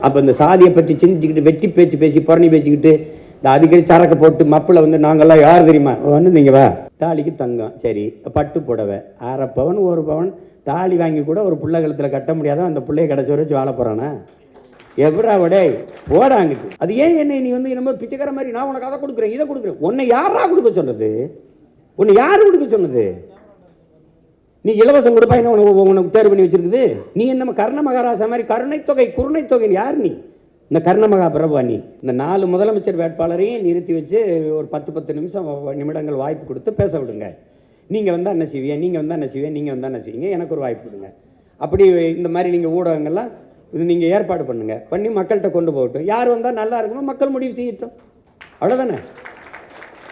அப்போ இந்த சாதியை பற்றி சிந்திச்சுக்கிட்டு வெட்டி பேச்சு பேசி புறணி பேசிக்கிட்டு இந்த அடிக்கடி சரக்கு போட்டு மப்பில் வந்து நாங்கள்லாம் யார் தெரியுமா ஒன்று நீங்கள் வா தாலிக்கு தங்கம் சரி பட்டு புடவை 1/2 பவன் 1 பவன் தாலி வாங்கி கூட ஒரு பிள்ளை கழுத்தில் கட்ட முடியாத அந்த பிள்ளைய கடைசி வச்சு வாழ போகிறானா எப்படா விடே போடாங்கிட்டு அது ஏன் என்னை நீ வந்து நம்ம பிச்சைக்கார மாதிரி நான் உனக்கு அதை கொடுக்குறேன் இதை கொடுக்குறேன் உன்னை யாரா கொடுக்க சொன்னது உன்னை யார் கொடுக்க சொன்னது நீ இலவசம் கொடுப்பாயின்னு உனக்கு தேர்வு பண்ணி வச்சிருக்குது நீ என்ன கர்ண மகாராஜா மாதிரி கருணைத்தொகை குருணைத்தொகை யார் நீ இந்த கர்ணமகா பிரபா நீ இந்த 4 முதலமைச்சர் வேட்பாளரையும் நிறுத்தி வச்சு ஒரு 10 நிமிடங்கள் வாய்ப்பு கொடுத்து பேச விடுங்க நீங்கள் வந்தால் என்ன செய்வீங்க நீங்கள் வந்தால் என்ன செய்வீங்க நீங்கள் வந்தால் என்ன செய்வீங்க எனக்கு ஒரு வாய்ப்பு கொடுங்க அப்படி இந்த மாதிரி நீங்கள் ஊடகங்கள்லாம் இது நீங்கள் ஏற்பாடு பண்ணுங்கள் பண்ணி மக்கள்கிட்ட கொண்டு போகட்டும் யார் வந்தால் நல்லா இருக்கணும் மக்கள் முடிவு செய்யட்டும் அவ்வளோதானே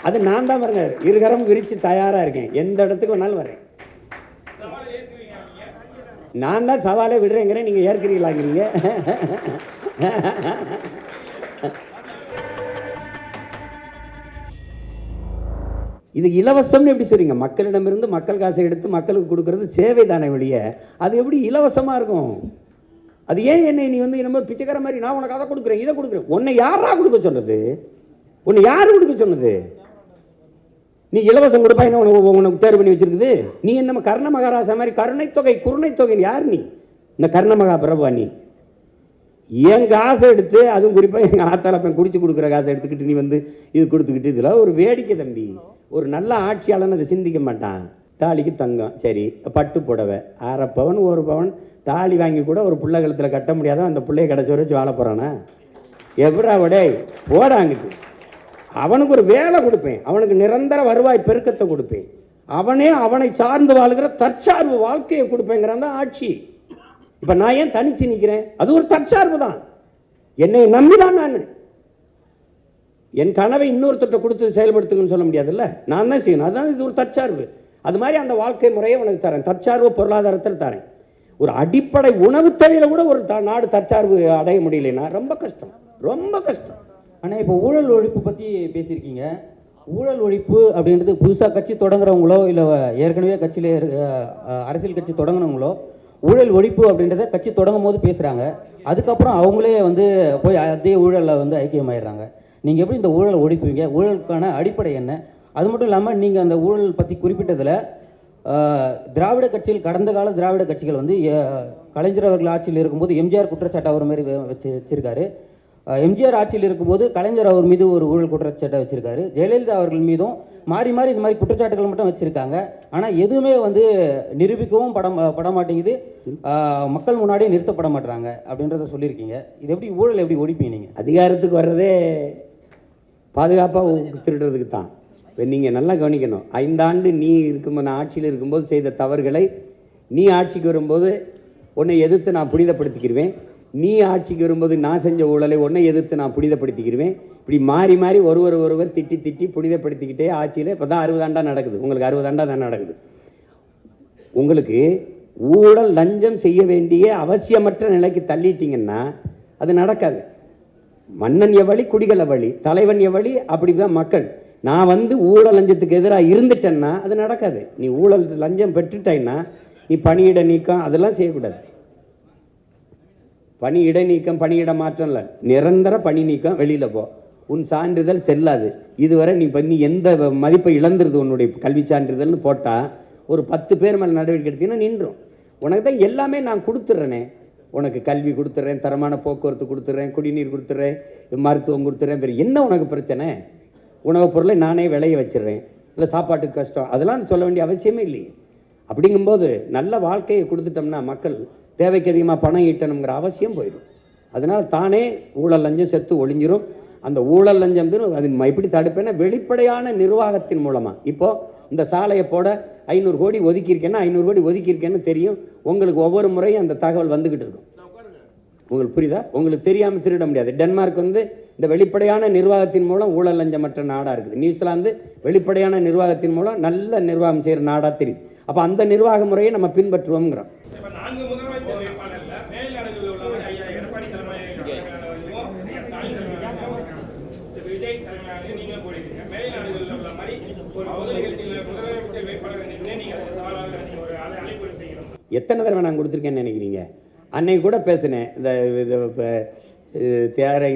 அது நான் தான் பாருங்க இருகரம் விரித்து தயாராக இருக்கேன் எந்த இடத்துக்கு வேணாலும் வரேன் நான் தான் சவாலே விடுறேங்கிறேன் நீங்கள் ஏற்கிறீங்களாங்கிறீங்க இது இலவசம்னு எப்படி சொல்றீங்க மக்களிடமிருந்து மக்கள் காசை எடுத்து மக்களுக்கு கொடுக்கறது சேவை தானே வெளியே அது எப்படி இலவசமாக இருக்கும் அது ஏன் என்னை நீ வந்து நம்ம பிச்சைக்கார மாதிரி நான் உனக்கு அதை கொடுக்குறேன் இதை கொடுக்குறேன் உன்னை யாரா கொடுக்க சொன்னது உன்னை யார் கொடுக்க சொன்னது நீ இலவசம் கொடுப்பாயின்னு உனக்கு தேர்வு பண்ணி வச்சிருக்குது நீ என்ன கர்ண மகாராஜா மாதிரி கருணைத்தொகை குருணைத்தொகை யார் நீ இந்த கர்ணமகா பிரபா நீ என் காசை எடுத்து அதுவும் குறிப்பாக எங்கள் ஆத்தாலப்பன் குடிச்சு கொடுக்குற காசை எடுத்துக்கிட்டு நீ வந்து இது கொடுத்துக்கிட்டு இதில் ஒரு வேடிக்கை தம்பி ஒரு நல்ல ஆட்சியாளன்னு அதை சிந்திக்க மாட்டான் தாலிக்கு தங்கம் சரி பட்டு புடவை 1/2 பவன் 1 பவன் தாலி வாங்கி கூட ஒரு பிள்ளை கழுத்தில் கட்ட முடியாத அந்த பிள்ளைய கடைசி வச்சு வாழ போகிறானா எப்படா விடே போடாங்கிட்டு அவனுக்கு ஒரு வேலை கொடுப்பேன் அவனுக்கு நிரந்தர வருவாய் பெருக்கத்தை கொடுப்பேன் அவனை சார்ந்து வாழ்கிற தற்சார்பு வாழ்க்கையை கொடுப்பேங்கிறான் தான் ஆட்சி இப்போ நான் ஏன் தனிச்சு நிற்கிறேன் அது ஒரு தற்சார்பு தான் என்னை நம்பிதான் நான் என் கனவை இன்னொருத்தட்ட கொடுத்து செயல்படுத்துங்கன்னு சொல்ல முடியாதுல்ல நான் தான் செய்யணும் அதுதான் இது ஒரு தற்சார்பு அது மாதிரி அந்த வாழ்க்கை முறையை உனக்கு தரேன் தற்சார்பு பொருளாதாரத்தில் தரேன் ஒரு அடிப்படை உணவு தேவையில் கூட ஒரு நாடு தற்சார்பு அடைய முடியலைன்னா ரொம்ப கஷ்டம் ஆனால் இப்போ ஊழல் ஒழிப்பு பற்றி பேசியிருக்கீங்க ஊழல் ஒழிப்பு அப்படின்றது புதுசாக கட்சி தொடங்குறவங்களோ இல்லை ஏற்கனவே கட்சியில் அரசியல் கட்சி தொடங்கினவங்களோ ஊழல் ஒழிப்பு அப்படின்றத கட்சி தொடங்கும் போது பேசுகிறாங்க அதுக்கப்புறம் அவங்களே வந்து போய் அதே ஊழலில் வந்து ஐக்கியமாயிடுறாங்க நீங்கள் எப்படி இந்த ஊழலை ஒழிப்பீங்க ஊழலுக்கான அடிப்படை என்ன அது மட்டும் இல்லாமல் நீங்கள் அந்த ஊழல் பற்றி குறிப்பிட்டதில் திராவிட கட்சிகள் கடந்த கால திராவிட கட்சிகள் வந்து கலைஞர் அவர்கள் ஆட்சியில் இருக்கும்போது எம்ஜிஆர் குற்றச்சாட்டு அவர் மாதிரி வச்சிருக்காரு எம்ஜிஆர் ஆட்சியில் இருக்கும்போது கலைஞர் அவர் மீது ஒரு ஊழல் குற்றச்சாட்டை வச்சிருக்காரு ஜெயலலிதா அவர்கள் மீதும் மாறி இந்த மாதிரி குற்றச்சாட்டுகள் மட்டும் வச்சிருக்காங்க ஆனால் எதுவுமே வந்து நிரூபிக்கவும் பட மாட்டேங்குது மக்கள் முன்னாடியே நிறுத்தப்பட மாட்டாங்க அப்படின்றத சொல்லியிருக்கீங்க இது எப்படி ஊழல் எப்படி ஒழிப்பீங்க நீங்கள் அதிகாரத்துக்கு வர்றதே பாதுகாப்பாக திருடுறதுக்கு தான் இப்போ நீங்கள் நல்லா கவனிக்கணும் 5 ஆண்டு நீ இருக்கும்போது நான் ஆட்சியில் இருக்கும்போது செய்த தவறுகளை நீ ஆட்சிக்கு வரும்போது உன்னை எதிர்த்து நான் புனிதப்படுத்திக்கிடுவேன் நீ ஆட்சிக்கு வரும்போது நான் செஞ்ச ஊழலை ஒன்றை எதிர்த்து நான் புனிதப்படுத்திக்கிடுவேன் இப்படி மாறி ஒருவர் திட்டி புனிதப்படுத்திக்கிட்டே ஆட்சியில் இப்போ தான் 60 ஆண்டாக நடக்குது உங்களுக்கு 60 ஆண்டாக தான் நடக்குது உங்களுக்கு ஊழல் லஞ்சம் செய்ய வேண்டிய அவசியமற்ற நிலைக்கு தள்ளிட்டீங்கன்னா அது நடக்காது மன்னன் எவ்வளி குடிகள் எவ்வளி தலைவன் எவ்வளி அப்படி தான் மக்கள் நான் வந்து ஊழல் லஞ்சத்துக்கு எதிராக இருந்துட்டேன்னா அது நடக்காது நீ ஊழல் லஞ்சம் பெற்றுட்டேன்னா நீ பணியிட நீக்கம் அதெல்லாம் செய்யக்கூடாது பணியிட நீக்கம் பணியிட மாற்றம் இல்லை நிரந்தர பணி நீக்கம் வெளியில் போ உன் சான்றிதழ் செல்லாது இதுவரை நீ எந்த மதிப்பை இழந்துருது உன்னுடைய கல்வி சான்றிதழ்னு போட்டால் ஒரு 10 பேர் மேலே நடவடிக்கை எடுத்தீங்கன்னா நின்றும் உனக்கு தான் எல்லாமே நான் கொடுத்துட்றேனே உனக்கு கல்வி கொடுத்துட்றேன் தரமான போக்குவரத்து கொடுத்துட்றேன் குடிநீர் கொடுத்துட்றேன் மருத்துவம் கொடுத்துட்றேன் வேறு என்ன உனக்கு பிரச்சனை உணவுப் பொருளை நானே விளைய வச்சிடுறேன் இல்லை சாப்பாட்டுக்கு கஷ்டம் அதெல்லாம் சொல்ல வேண்டிய அவசியமே இல்லையே அப்படிங்கும்போது நல்ல வாழ்க்கையை கொடுத்துட்டோம்னா மக்கள் தேவைக்கு அதிகமாக பணம் ஈட்டணுங்கிற அவசியம் போயிடும் அதனால் தானே ஊழல் லஞ்சம் செத்து ஒழிஞ்சிரும் அந்த ஊழல் லஞ்சம் அது எப்படி தடுப்பேன்னா வெளிப்படையான நிர்வாகத்தின் மூலமாக இப்போது இந்த சாலையை போட 500 கோடி ஒதுக்கியிருக்கேன்னா 500 கோடி ஒதுக்கியிருக்கேன்னு தெரியும் உங்களுக்கு ஒவ்வொரு முறையும் அந்த தகவல் வந்துக்கிட்டு இருக்கும் உங்களுக்கு புரியுதா உங்களுக்கு தெரியாமல் திருட முடியாது டென்மார்க் வந்து இந்த வெளிப்படையான நிர்வாகத்தின் மூலம் ஊழல் லஞ்சமற்ற நாடாக இருக்குது நியூசிலாந்து வெளிப்படையான நிர்வாகத்தின் மூலம் நல்ல நிர்வாகம் செய்கிற நாடாக தெரியுது அப்போ அந்த நிர்வாக முறையை நம்ம பின்பற்றுவோங்கிறோம் எத்தனை தடவை நான் கொடுத்துருக்கேன்னு நினைக்கிறீங்க அன்னைக்கு கூட பேசினேன் இந்த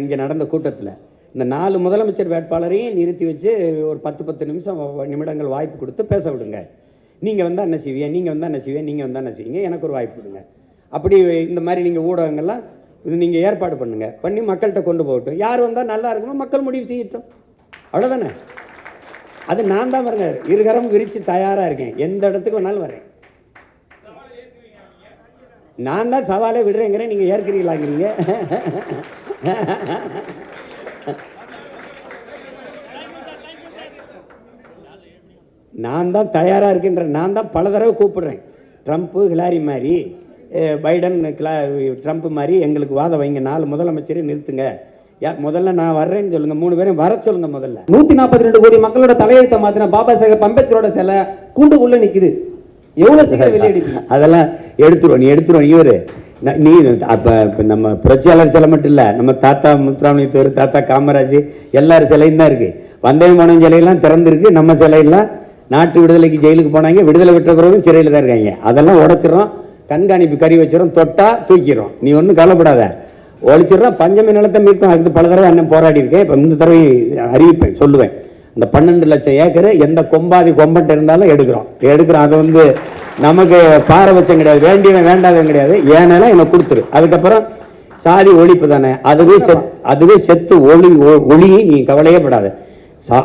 இங்கே நடந்த கூட்டத்தில் இந்த 4 முதலமைச்சர் வேட்பாளரையும் நிறுத்தி வச்சு ஒரு 10 நிமிடங்கள் வாய்ப்பு கொடுத்து பேச விடுங்க. நீங்கள் வந்தால் என்ன செய்வீங்க, நீங்கள் வந்தால் என்ன செய்வீங்க, நீங்கள் வந்தால் என்ன செய்வீங்க, எனக்கு ஒரு வாய்ப்பு கொடுங்க. அப்படி இந்த மாதிரி நீங்கள் ஊடகங்கள்லாம் இது நீங்கள் ஏற்பாடு பண்ணுங்கள், பண்ணி மக்கள்கிட்ட கொண்டு போகட்டும். யார் வந்தால் நல்லா இருக்கணும் மக்கள் முடிவு செய்யட்டும், அவ்வளோதானே. அது நான் தான் பாருங்க இருகரம் விரித்து தயாராக இருக்கேன், எந்த இடத்துக்கு வேணாலும் வரேன். நான் தான் சவாலே விடுறேங்கிறேன், நீங்கள் ஏற்கிறீங்களாங்கிறீங்க. நான் தான் தயாராக இருக்கின்றேன். நான் தான் பல தடவை கூப்பிடுறேன். ட்ரம்ப்பு ஹிலாரி மாதிரி, பைடன் ட்ரம்ப் மாதிரி எங்களுக்கு வாதம் வைங்க, 4 முதலமைச்சரை நிறுத்துங்க. முதல்ல நான் வர்றேன்னு சொல்லுங்க, 3 பேரும் வர சொல்லுங்க. முதல்ல 142 கோடி மக்களோட தலையெழுத்தை மாத்தின பாபா சாஹேப் அம்பேத்கரோட சிலை கூண்டுக்குள்ள நிக்குது. எவ்வளவு சீக்கிரம் வெளியேடுங்க? அதெல்லாம் எடுத்துருவோம், நீ எடுத்துருவோம். இவர் நீ அப்போ நம்ம புரட்சியாளர் சிலை மட்டும் இல்லை, நம்ம தாத்தா முத்துராமலிங்கத்தேவர், தாத்தா காமராஜ் எல்லாரும் சிலையும் தான் இருக்குது. வந்தயமானம் சிலையெல்லாம் திறந்துருக்கு. நம்ம சிலையெல்லாம் நாட்டு விடுதலைக்கு ஜெயிலுக்கு போனாங்க, விடுதலை விட்ட பிறகு சிறையில் தான் இருக்காங்க. அதெல்லாம் உடைச்சிடறோம், கண்காணிப்பு கறி வச்சிடறோம், தொட்டா தூக்கிடுறோம். நீ ஒன்றும் கவலைப்படாத, ஒழிச்சிடறோம். பஞ்சமி நிலத்தை மீட்கும். அதுக்கு பல தடவை அண்ணன் போராடி இருக்கேன். இப்போ இந்த தடவை அறிவிப்பேன், சொல்லுவேன். இந்த 12 லட்சம் ஏக்கர் எந்த கொம்பாதி கொம்பட்டு இருந்தாலும் எடுக்கிறோம். அது நமக்கு பாரபட்சம் கிடையாது, வேண்டியவன் வேண்டாதவன் கிடையாது. ஏன்னா எனக்கு கொடுத்துரு. அதுக்கப்புறம் சாதி ஒழிப்பு தானே, அதுவே செத்து ஒளி. நீ கவலையே படாத.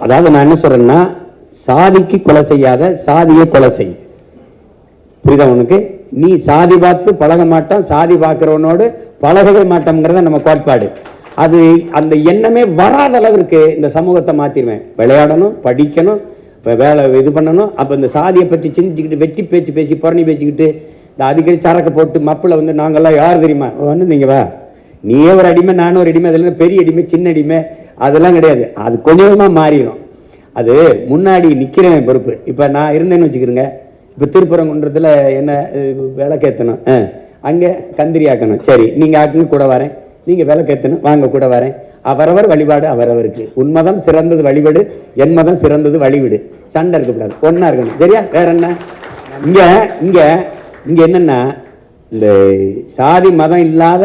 அதாவது நான் என்ன சொல்றேன்னா, சாதிக்கு கொலை செய்யாத, சாதியை கொலை செய். புரியுதா உனக்கு? நீ சாதி பார்த்து பழக மாட்டோம், சாதி பார்க்கிறவனோடு பழகவே மாட்டோம்ங்கிறத நம்ம கோட்பாடு. அது அந்த எண்ணமே வராத அளவிற்கு இந்த சமூகத்தை மாற்றிடுவேன். விளையாடணும், படிக்கணும், வேலை இது பண்ணணும். அப்போ இந்த சாதியை பற்றி சிந்திச்சுக்கிட்டு வெட்டி பேச்சு பேசி புறணி பேசிக்கிட்டு இந்த அடிக்கடி சரக்கை போட்டு மப்பில் நாங்கள்லாம் யார் தெரியுமா நீங்கள் வா, நீயே ஒரு அடிமை, நானும் ஒரு அடிமை, அதில் பெரிய அடிமை சின்ன அடிமை அதெல்லாம் கிடையாது. அது கொஞ்சமாக மாறிடும். அது முன்னாடி நிற்கிறவன் பொறுப்பு. இப்போ நான் இருந்தேன்னு வச்சுக்கிறேங்க, இப்போ திருப்பரங்குன்றத்தில் என்ன விளக்கேற்றணும், அங்கே கந்திரி ஆக்கணும், சரி நீங்கள் ஆக்கணும் கூட வரேன், நீங்கள் விளக்கேற்றணும் வாங்க கூட வரேன். அவரவர் வழிபாடு அவரவருக்கு. உன்மதம் சிறந்தது வழிபாடு, என் மதம் சிறந்தது வழிவிடு. சண்டை இருக்கக்கூடாது, ஒன்றா இருக்கணும். சரியா? வேற என்ன? இங்கே என்னென்னா, இந்த சாதி மதம் இல்லாத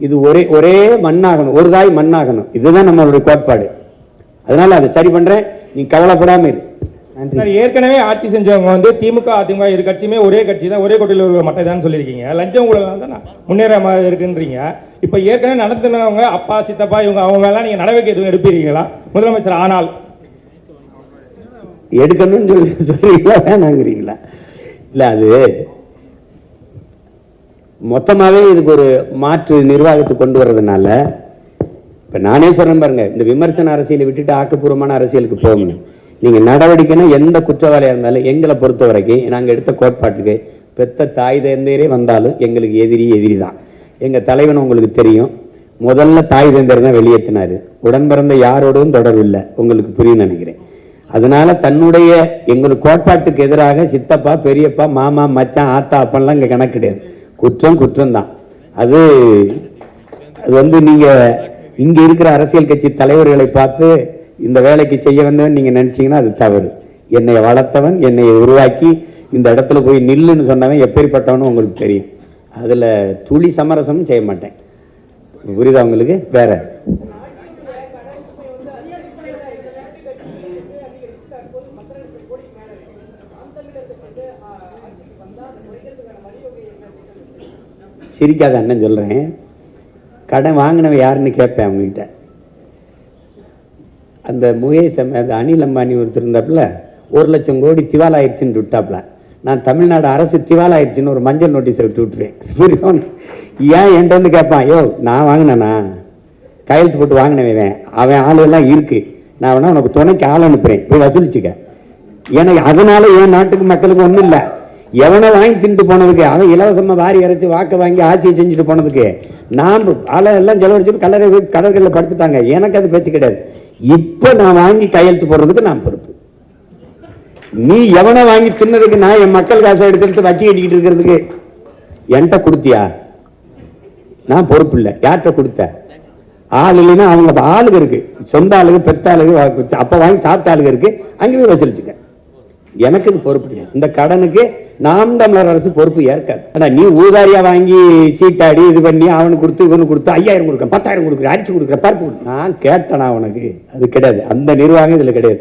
இது ஒரே மண்ணாகணும், ஒரு தாய் மண்ணாகணும். இதுதான் நம்மளுடைய கோட்பாடு. அதனால அதை சரி பண்ணுறேன், நீ கவலைப்படாமல் இரு. சார், ஏற்கனவே ஆட்சி செஞ்சவங்க திமுக அதிமுக இரு கட்சியுமே ஒரே கட்சி தான், ஒரே கொட்டியில் உள்ள மட்டை தான் சொல்லியிருக்கீங்க. லஞ்சம் ஊழல் தான் முன்னேற இருக்குன்றீங்க. இப்போ ஏற்கனவே நடத்தினவங்க அப்பா சித்தப்பா அவங்க எல்லாம் நீங்கள் நடவடிக்கை எதுவும் எடுப்பீங்களா முதலமைச்சர் ஆனால்? எடுக்கணும்னு சொல்றீங்களா வேணாங்கிறீங்களா? இல்லை, அது மொத்தமாகவே இதுக்கு ஒரு மாற்று நிர்வாகத்தை கொண்டு வர்றதுனால இப்போ நானே சொல்றேன் பாருங்க, இந்த விமர்சன அரசியலை விட்டுட்டு ஆக்கப்பூர்வமான அரசியலுக்கு போகணும். நீங்கள் நடவடிக்கைன்னா எந்த குற்றவாளியாக இருந்தாலும் எங்களை பொறுத்த வரைக்கும் நாங்கள் எடுத்த கோட்பாட்டுக்கு பெத்த தாய் தந்தையரே வந்தாலும் எங்களுக்கு எதிரி தான். எங்கள் தலைவன் உங்களுக்கு தெரியும், முதல்ல தாய் தந்தையர் தான் வெளியேற்றினார். உடன் பிறந்த யாரோடும் தொடர்பு இல்லை, உங்களுக்கு புரியும் நினைக்கிறேன். அதனால தன்னுடைய எங்களுக்கு கோட்பாட்டுக்கு எதிராக சித்தப்பா பெரியப்பா மாமா மச்சான் ஆத்தா அப்பெல்லாம் இங்கே கணக்கு கிடையாது. குற்றம் தான். அது நீங்கள் இங்கே இருக்கிற அரசியல் கட்சி தலைவர்களை பார்த்து இந்த வேலைக்கு செய்ய வந்தவன் நீங்கள் நினச்சிங்கன்னா அது தவறு. என்னை வளர்த்தவன், என்னை உருவாக்கி இந்த இடத்துல போய் நில்லுன்னு சொன்னவன் எப்பேற்பட்டவனும் உங்களுக்கு தெரியும். அதில் துளி சமரசமும் செய்ய மாட்டேன். புரியுதா உங்களுக்கு? வேற சிரிக்காத அண்ணன் சொல்கிறேன். கடன் வாங்கினவன் யாருன்னு கேட்பேன் அவங்ககிட்ட. அந்த முகேஷ் அந்த அனில் அம்பானி ஒருத்தர் இருந்தாப்புல 1 லட்சம் கோடி திவாலாயிருச்சுன்னு விட்டாப்புல. நான் தமிழ்நாடு அரசு திவாலாயிருச்சுன்னு ஒரு மஞ்சள் நோட்டீஸை விட்டுருவேன். புரியுது? ஏன் என்கிட்ட வந்து கேட்பான், ஐயோ நான் வாங்கினேண்ணா, கையெழுத்து போட்டு வாங்கினவன், அவன் ஆளுகள்லாம் இருக்குது, நான் வேணா உனக்கு துணைக்கு ஆள் அனுப்புகிறேன், போய் வசூலிச்சுக்க. எனக்கு அதனால என் நாட்டுக்கு மக்களுக்கு ஒன்றும் இல்லை. எவனை வாங்கி தின்ட்டு போனதுக்கு, அவன் இலவசமாக வாரி அரைச்சி வாக்கை வாங்கி ஆட்சியை செஞ்சுட்டு போனதுக்கு நான் ஆளை எல்லாம் செலவழிச்சுட்டு கடற்கரையில் படுத்துட்டாங்க. எனக்கு அது பேச்சு கிடையாது. இப்போ நான் வாங்கி கையெழுத்து போடுறதுக்கு நான் பொறுப்பு. நீ எவனை வாங்கி தின்னதுக்கு நான் என் மக்கள் காசை எடுத்து வட்டி கட்டிக்கிட்டு இருக்கிறதுக்கு என்கிட்ட கொடுத்தியா? நான் பொறுப்பு இல்லை. யார்கிட்ட கொடுத்த? ஆள் இல்லைன்னா அவங்க ஆளுங்க இருக்கு, சொந்த ஆளுங்க, பெத்த ஆளுங்க, அப்போ வாங்கி சாப்பிட்ட ஆளுங்க இருக்கு, அங்கே போய் வசூலிச்சுக்க. எனக்கு இது பொறுப்பு கிடையாது. இந்த கடனுக்கு நாம் தமிழர் அரசு பொறுப்பு ஏற்காது. ஆனா நீ ஊதாரியா வாங்கி சீட்டாடி இது பண்ணி அவனுக்கு கொடுத்து இவனுக்கு கொடுத்து 5000 கொடுக்குறேன் 10,000 கொடுக்குறேன் அரிச்சு கொடுக்குறேன் பருப்பு நான் கேட்டேனா உனக்கு? அது கிடையாது. அந்த நிர்வாகம் இதுல கிடையாது.